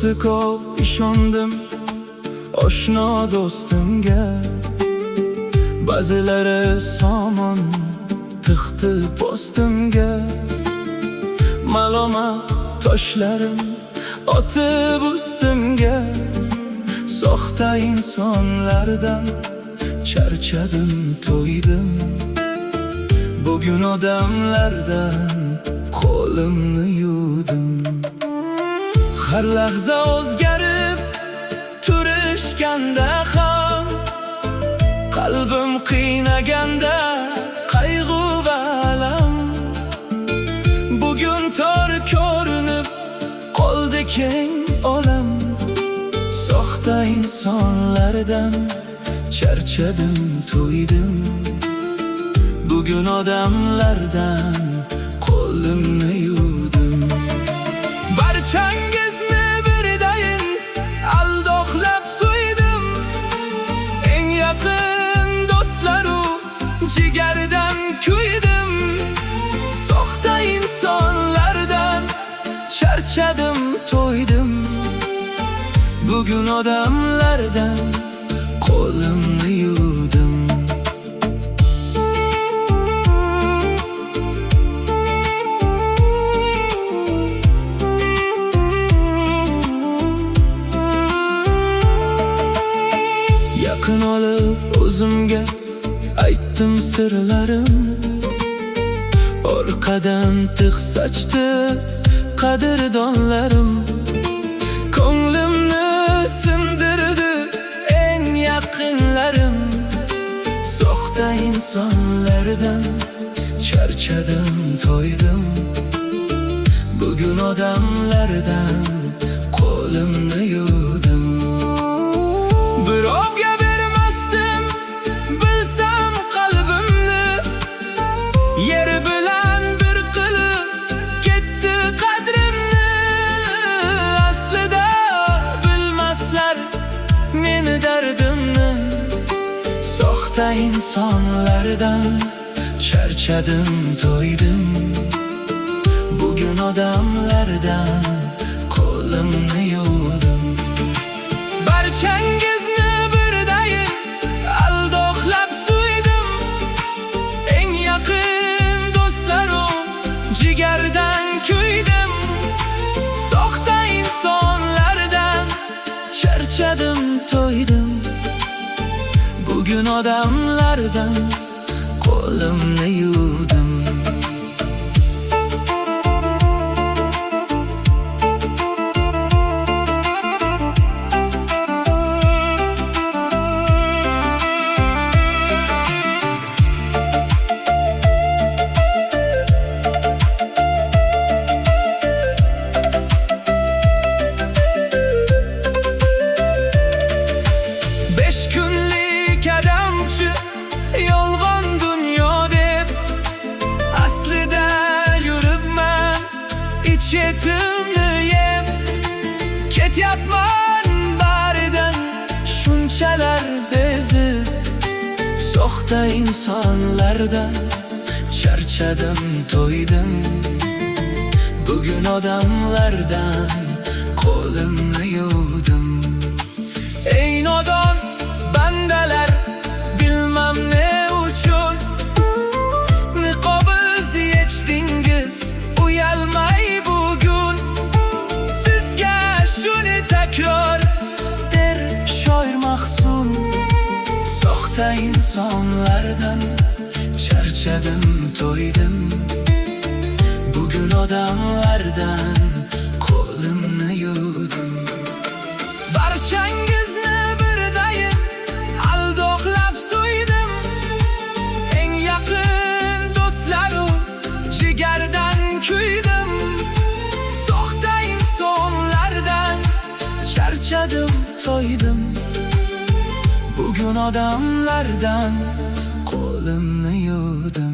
do'sti ko'p ishondim oshno do'stimga. Ba'zilari somon tiqdi postimga. Malomat toshlarim otib ustimga. Soxta insonlardan charchadim, to'ydim. Bugun odamlardan qo'limni yuvdim. Har lahza o'zgarib turishganda ham, qalbim qiynaganda qayg'u va alam. Bugun tor ko'rinib qoldi keng olam. Soxta insonlardan charchadim, to'ydim. Bugun odamlardan qo'limni yuvdim. Barchangizni birdayin aldoqlab so'ydim. Eng yaqin do'stlaru jigardan kuydim. Soxta insonlardan charchadim, to'ydim. Bugun odamlardan qo'limni yuvdim. Yaqin olib o'zimga aytdim sirlarim. Orqadan tig' sochdi qadrdonlarim. Ko'nglimni sindirdi eng yaqinlarim. Soxta insonlardan charchadim, to'ydim. Bugun odamlardan qo'limni yuvdim. Birovga bermasdim bilsam qalbimni. Yer bilan bir qilib ketdi qadrimni. Aslida bilmaslar meni dardimni. Soxta insonlardan charchadim, to'ydim. Bugun odamlardan qo'limni yuvdim. Barchangizni birdayin aldoqlab so'ydim. Eng yaqin do'stlaru jigardan kuydim. Soxta insonlardan charchadim, to'ydim. Bugun odamlardan qo'limni yuvdim. Yolg'on dunyo deb aslida yuribman ich-etimni yeb. Ketyapman baridan shunchalar bezib. Soxta insonlardan charchadim, to'ydim. Bugun odamlardan qo'limni yuvdim. Ey nodon bandalar, bilmam ne uchun niqobiz yechdingiz uyalmay bugun. Sizga shuni takror der shoir Mahzun. Soxta insonlardan charchadim, to'ydim. Bugun odamlardan qo'limni yuvdim. Barchangizni birdayin aldoqlab so'ydim. Eng yaqin do'stlaru jigardan kuydim. Soxta insonlardan charchadim, to'ydim. Bugun odamlardan qo'limni yuvdim.